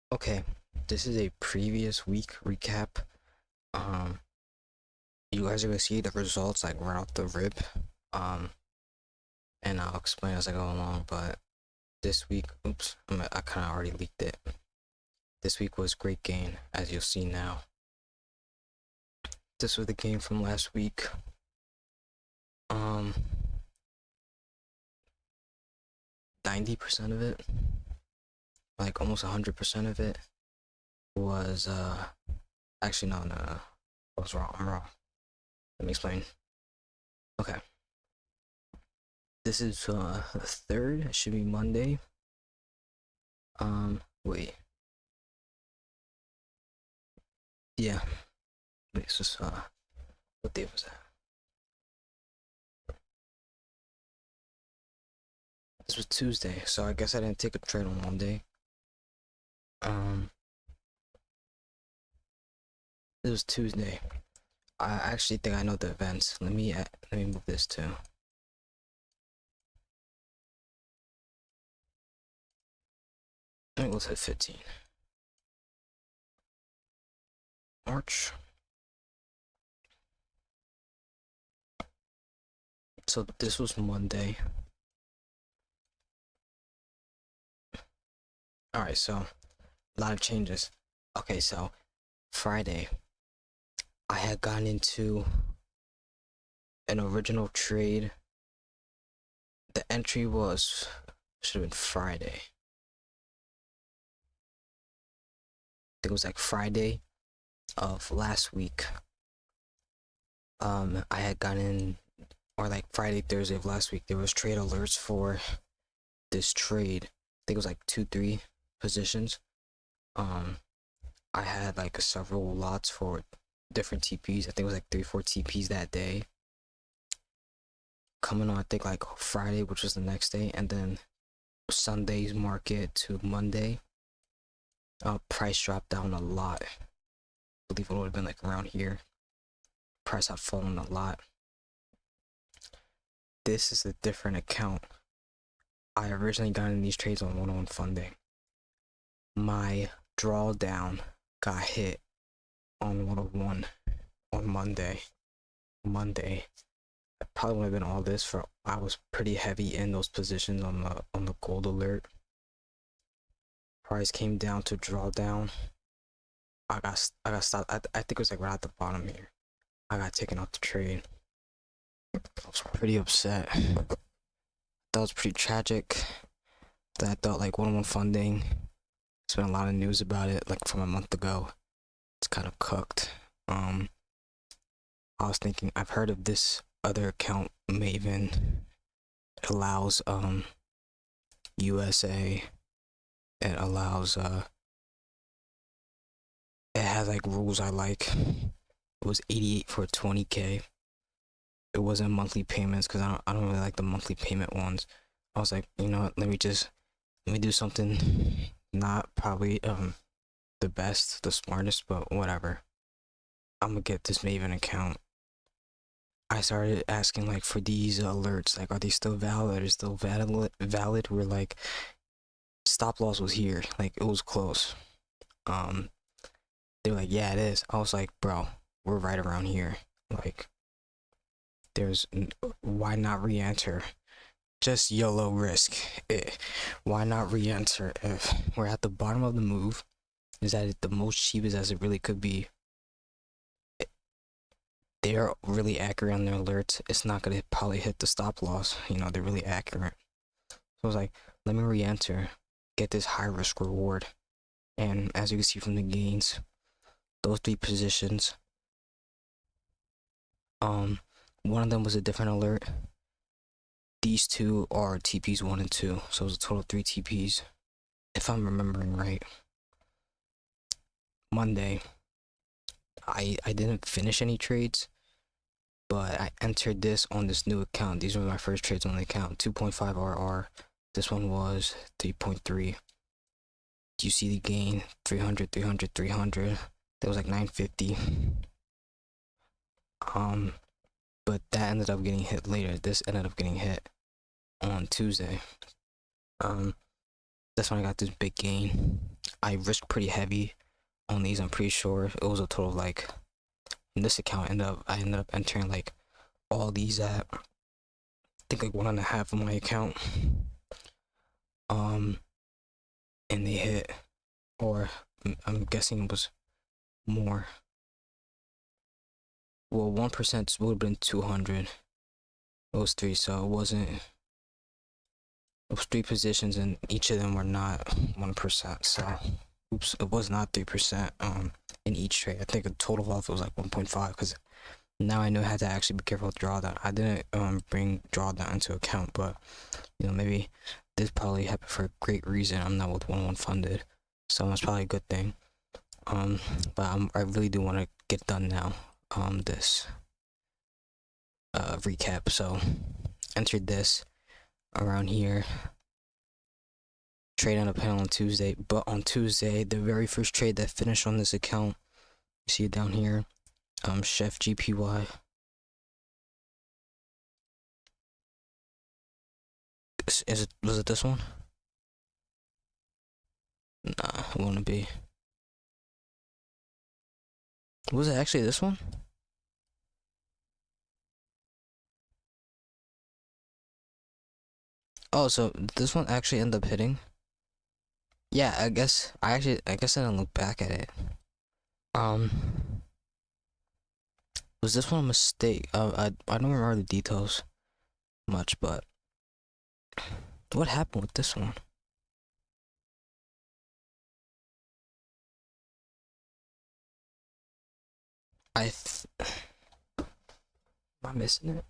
Okay, this is a previous week recap. Um, you guys are gonna see the results like right off the rip. Um, and I'll explain as I go along. But this week, oops, I kind of already leaked it. This week was great gain, as you'll see now. This was the game from last week. Um, 90% of it, like almost 100% of it, was actually no, I was wrong. I'm wrong. Let me explain. Okay. This is the third. It should be Monday. Wait. Yeah. Wait, this was what day was that? This was Tuesday, so I guess I didn't take a trade on Monday. Um, this was Tuesday. I actually think I know the events. Let me move this too. Let me go to 15. March. So this was Monday. Alright, so a lot of changes. Okay, so Friday, I had gotten into an original trade. The entry was should have been Friday. I think it was like Friday of last week. I had gotten, or like Friday, Thursday of last week, there was trade alerts for this trade. I think it was like 2-3 positions. I had like several lots for different TPs. I think it was like 3-4 TPs that day. Coming on, I think like Friday, which was the next day, and then Sunday's market to Monday. Price dropped down a lot. I believe it would have been like around here. Price had fallen a lot. This is a different account. I originally got in these trades on 101 funding. My drawdown got hit on 101 on Monday. I probably would have been all this for I was pretty heavy in those positions on the gold alert. Price came down to drawdown. I got stopped. I think it was like right at the bottom here. I got taken off the trade. I was pretty upset. That was pretty tragic. That I thought like 101 funding. There's been a lot of news about it, like from a month ago. It's kind of cooked. I was thinking I've heard of this other account, Maven. It allows USA. It allows it has like rules I like. It was 88 for 20K. It wasn't monthly payments because I don't really like the monthly payment ones. I was like, you know what, let me do something not probably the best, the smartest, but whatever. I'm gonna get this Maven account. I started asking like for these alerts, like are they still valid? Are they still valid? Where like stop loss was here, like it was close. They were like, yeah, it is. I was like, bro, we're right around here. Like, why not re-enter? Just YOLO risk. Why not re-enter if we're at the bottom of the move? Is that it the most cheapest as it really could be? They're really accurate on their alerts. It's not gonna probably hit the stop loss. You know, they're really accurate. So I was like, let me re-enter, get this high risk reward. And as you can see from the gains, those 3 positions, one of them was a different alert. These 2 are TPs 1 and 2, so it was a total of 3 TPs. If I'm remembering right, Monday, I didn't finish any trades, but I entered this on this new account. These were my first trades on the account. 2.5 RR. This one was 3.3. Do you see the gain? 300, 300, 300. That was like 950. But that ended up getting hit later. This ended up getting hit on Tuesday. That's when I got this big gain. I risked pretty heavy on these. I'm pretty sure it was a total of like, in this account I ended up entering like all these at, I think like 1.5 of my account. And they hit, or I'm guessing it was more. Well, 1% would have been 200. It was 3, so it wasn't. It was 3 positions, and each of them were not 1%. So, oops, it was not 3%. In each trade, I think the total off was like 1.5. Because now I know how to actually be careful with drawdown. I didn't bring drawdown into account, but maybe this probably happened for a great reason. I'm not with 1-1 funded, so that's probably a good thing. But I really do want to get done now. This recap. So entered this around here. Trade ended up hitting on Tuesday, but on Tuesday, the very first trade that finished on this account, you see it down here. Chef GPY. Was it this one? Nah, it wouldn't be. Was it actually this one? Oh, so this one actually ended up hitting. Yeah, I guess I didn't look back at it. Was this one a mistake? I don't remember the details much, but what happened with this one? Am I missing it?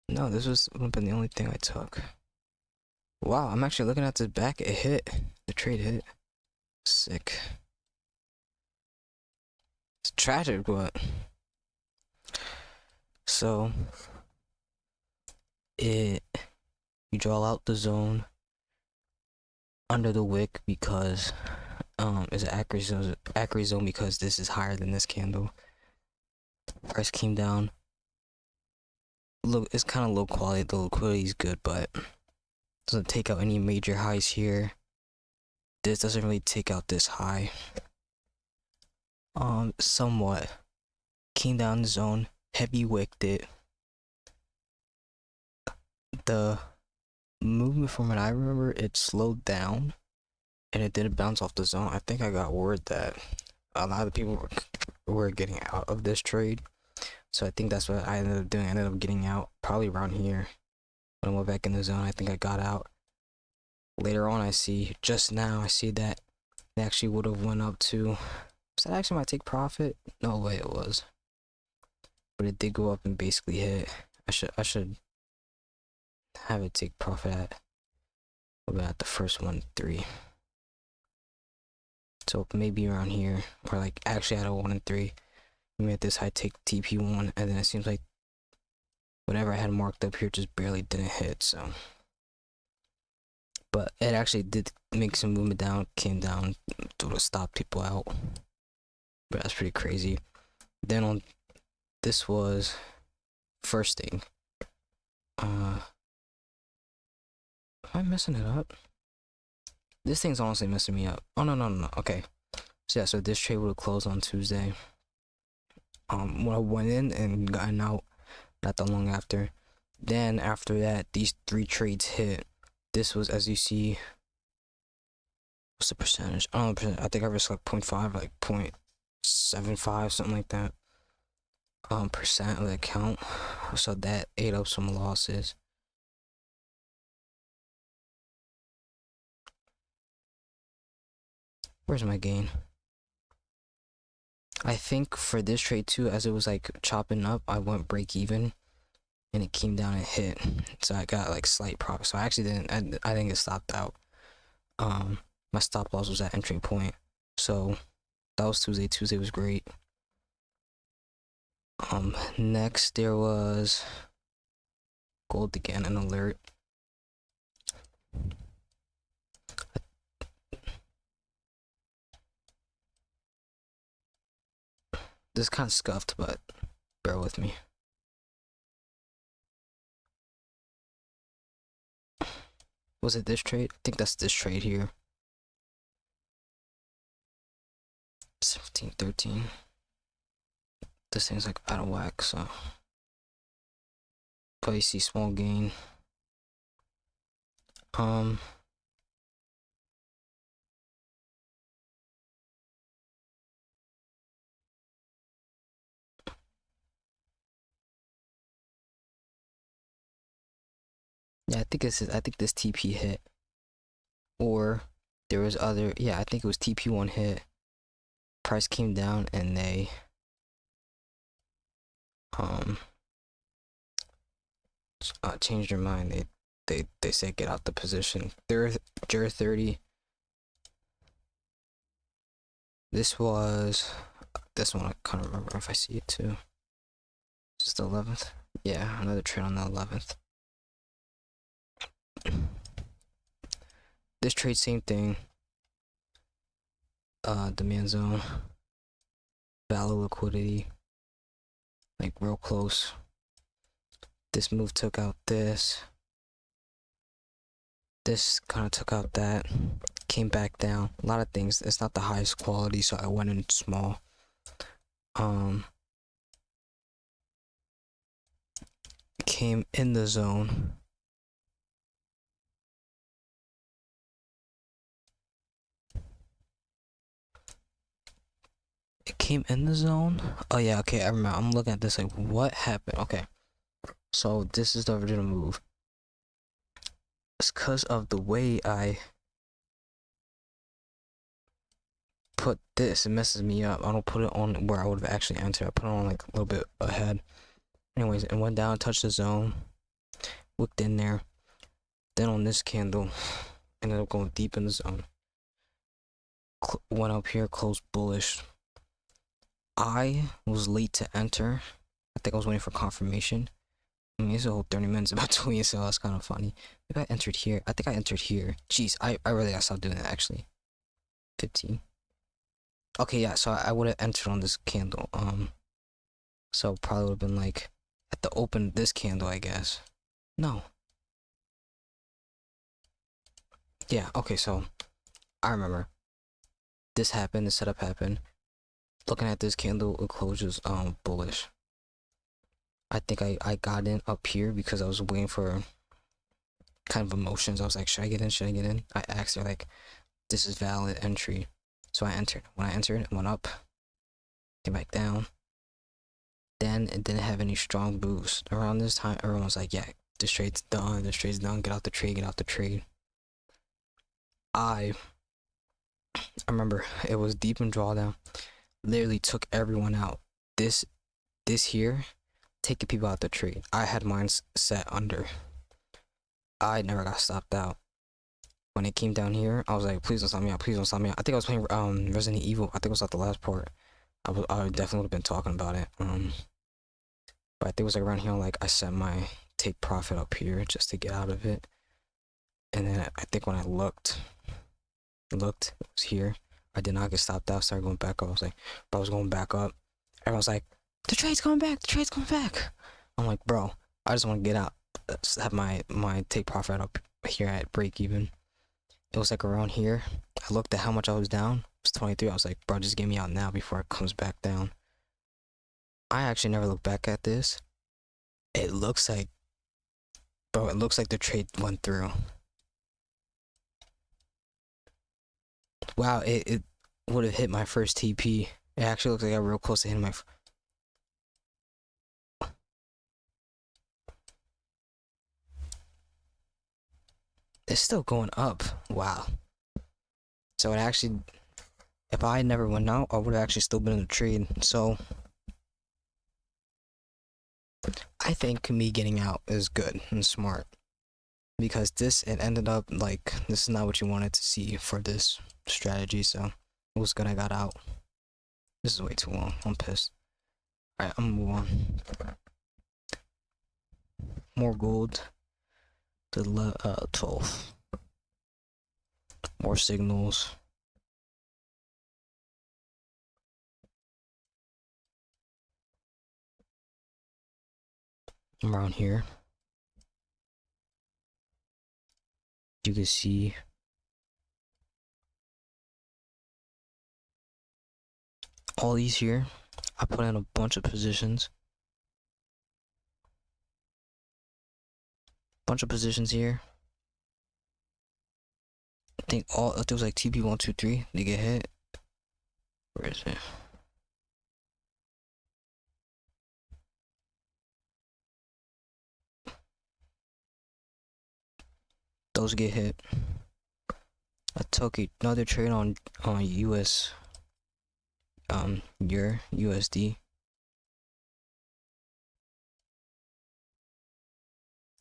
No, this would have been the only thing I took. Wow, I'm actually looking at this back. It hit. The trade hit. Sick. It's tragic, but so you draw out the zone under the wick because it's an accurate zone because this is higher than this candle. Price came down. Look, it's kind of low quality. The liquidity is good, but doesn't take out any major highs here. This doesn't really take out this high. Somewhat came down the zone, heavy wicked it. The movement from what I remember, it slowed down and it didn't bounce off the zone. I think I got word that a lot of people were getting out of this trade, so I think that's what I ended up doing. I ended up getting out probably around here. When I went back in the zone, I think I got out. Later on, just now I see that it actually would have went up to, was that actually my take profit? No way it was, but it did go up and basically hit. I should have it take profit at the first 1-3. So maybe around here, or like actually at a 1-3. Maybe at this high take TP1, and then it seems like whatever I had marked up here just barely didn't hit. So, but it actually did make some movement down, came down to stop people out. But that's pretty crazy. Then on this was first thing. Am I messing it up? This thing's honestly messing me up. Oh no. Okay. So yeah, so this trade would have closed on Tuesday. When I went in and gotten out not that long after. Then after that, these 3 trades hit. This was, as you see, what's the percentage? I don't know, I think I risked like 0.5, like 0.75, something like that. Percent of the account. So that ate up some losses. Where's my gain? I think for this trade too, as it was like chopping up, I went break even and it came down and hit. So I got like slight profit. So I actually didn't, I didn't get stopped out. My stop loss was at entry point. So that was Tuesday. Tuesday was great. Next there was gold again, an alert. This is kind of scuffed, but bear with me. Was it this trade? I think that's this trade here. 17, 13. This thing's like out of whack, so. But you see small gain. Yeah, I think this TP hit. Or there was other, yeah, I think it was TP1 hit. Price came down and they changed their mind. They said get out the position. They're 30. This was this one. I can't remember if I see it too. Just the 11th. Yeah, another trade on the 11th. This trade, same thing. Demand zone, value liquidity, like real close. This move took out this. This kind of took out that. Came back down. A lot of things. It's not the highest quality, so I went in small. Came in the zone. It came in the zone. Oh yeah, okay, I remember. I'm looking at this like, what happened? Okay, so this is the original move. It's because of the way I put this. It messes me up. I don't put it on where I would have actually entered. I put it on like a little bit ahead. Anyways, it went down, touched the zone, looked in there. Then on this candle, ended up going deep in the zone. Went up here, closed bullish. I was late to enter. I think I was waiting for confirmation. I mean, it's a whole 30 minutes about doing it, so that's kind of funny. Maybe I entered here. I think I entered here. Jeez, I really gotta stop doing that, actually. 15. Okay, yeah, so I would have entered on this candle. So probably would have been like at the open this candle, I guess. No. Yeah, okay, so I remember. This happened, the setup happened. Looking at this candle, it closes bullish. I think I got in up here because I was waiting for kind of emotions. I was like, should I get in? Should I get in? I asked her like, this is valid entry. So I entered. When I entered, it went up, came back down. Then it didn't have any strong boost. Around this time, everyone was like, yeah, this trade's done. This trade's done. Get out the trade. Get out the trade. I remember it was deep in drawdown. Literally took everyone out. This here, taking people out the trade. I had mine set under. I never got stopped out. When it came down here, I was like, please don't stop me out. Please don't stop me out. I think I was playing Resident Evil. I think it was at the last part. I definitely would have been talking about it. But I think it was like around here. Like I set my take profit up here just to get out of it. And then I think when I looked, it was here. I did not get stopped out. Started going back up. I was like, bro, I was going back up. Everyone's like, the trade's coming back. The trade's coming back. I'm like, bro, I just want to get out. Let's have my take profit up here at break even. It was like around here. I looked at how much I was down. It was 23. I was like, bro, just get me out now before it comes back down. I actually never looked back at this. It looks like, bro, it looks like the trade went through. Wow, it would have hit my first TP. It actually looks like I got real close to hitting my. It's still going up. Wow. So it actually, if I never went out, I would have actually still been in the trade. So I think me getting out is good and smart. Because it ended up like, this is not what you wanted to see for this strategy. So it was good I got out. This is way too long. I'm pissed. Alright, I'm gonna move on. More gold. To 12. More signals. Around here. You can see all these here, I put in a bunch of positions. Here. I think there was like TP 1, 2, 3. They get hit. Where is it? Those get hit. I took another trade on US your USD.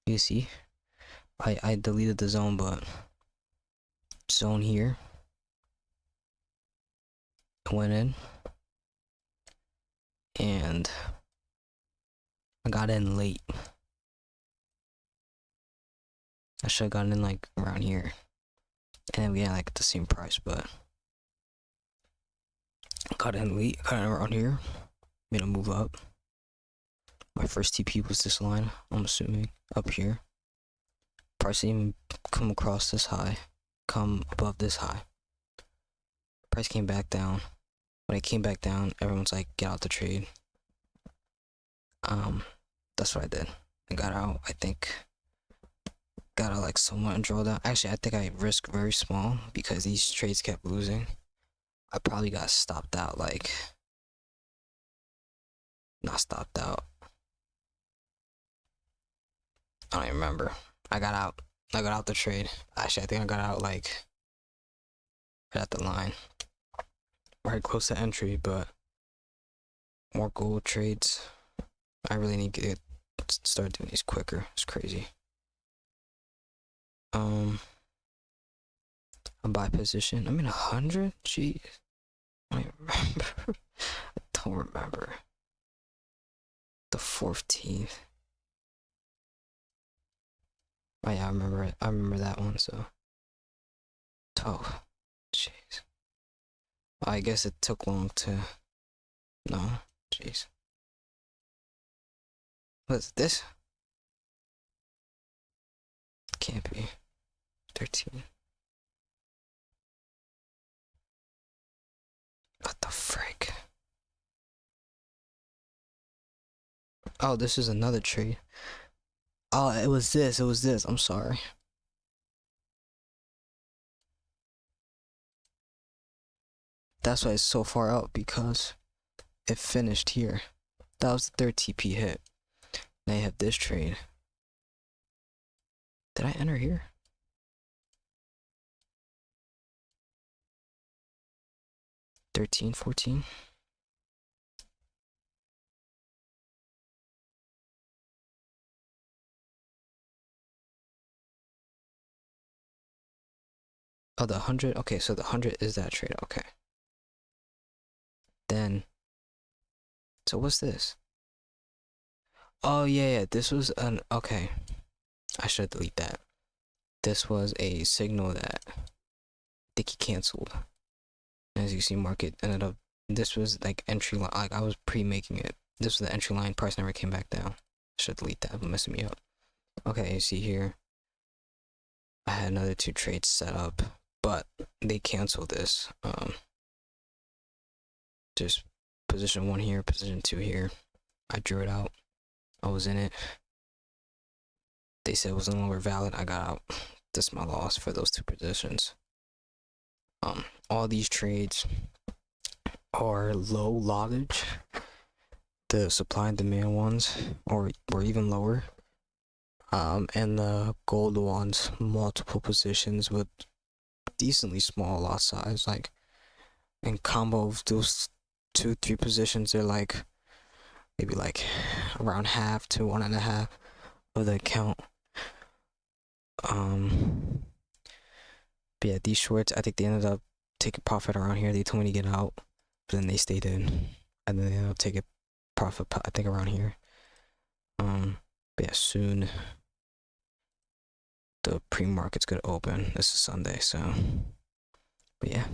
You see, I deleted the zone, but zone here went in, and I got in late. I should have gotten in like around here, and then we had like the same price, but got in late. Got in around here, made a move up. My first TP was this line, I'm assuming, up here. Price didn't even come across this high, come above this high. Price came back down. When it came back down, everyone's like, get out the trade. That's what I did. I got out, I think. Got out like somewhat and draw down. Actually, I think I risked very small because these trades kept losing. I probably got stopped out, like, not stopped out. I don't even remember. I got out the trade. Actually, I think I got out like right at the line, right close to entry. But more gold trades. I really need to start doing these quicker. It's crazy. A buy position. I'm in 100. Jeez, I don't remember. I don't remember. The 14th. Oh yeah, I remember it. I remember that one. So, oh, jeez. I guess it took long to. No, jeez. What's this? Can't be. 13. What the frick? Oh, this is another trade. Oh, it was this. I'm sorry. That's why it's so far out, because it finished here. That was the third TP hit. Now you have this trade. Did I enter here? 13, 14. Oh, the 100. Okay, so the 100 is that trade. Okay. Then, so what's this? Oh yeah, this was an, okay. I should delete that. This was a signal that I think he canceled. As you see, market ended up, this was like entry line, like I was pre-making it. This was the entry line, price never came back down. Should delete that, it's messing me up. Okay, you see here, I had another 2 trades set up, but they canceled this. Just position 1 here, position 2 here. I drew it out. I was in it. They said it was no longer valid. I got out. This is my loss for those 2 positions. All these trades are low loggage. The supply and demand ones, or even lower. And the gold ones, multiple positions with decently small lot size. Like, in combo of those 2-3 positions, they're like maybe like around half to 1.5 of the account. But yeah, these shorts, I think they ended up taking profit around here. They told me to get out, but then they stayed in, and then they ended up taking profit, I think, around here. But yeah, soon the pre-market's gonna open. This is Sunday, so, but yeah.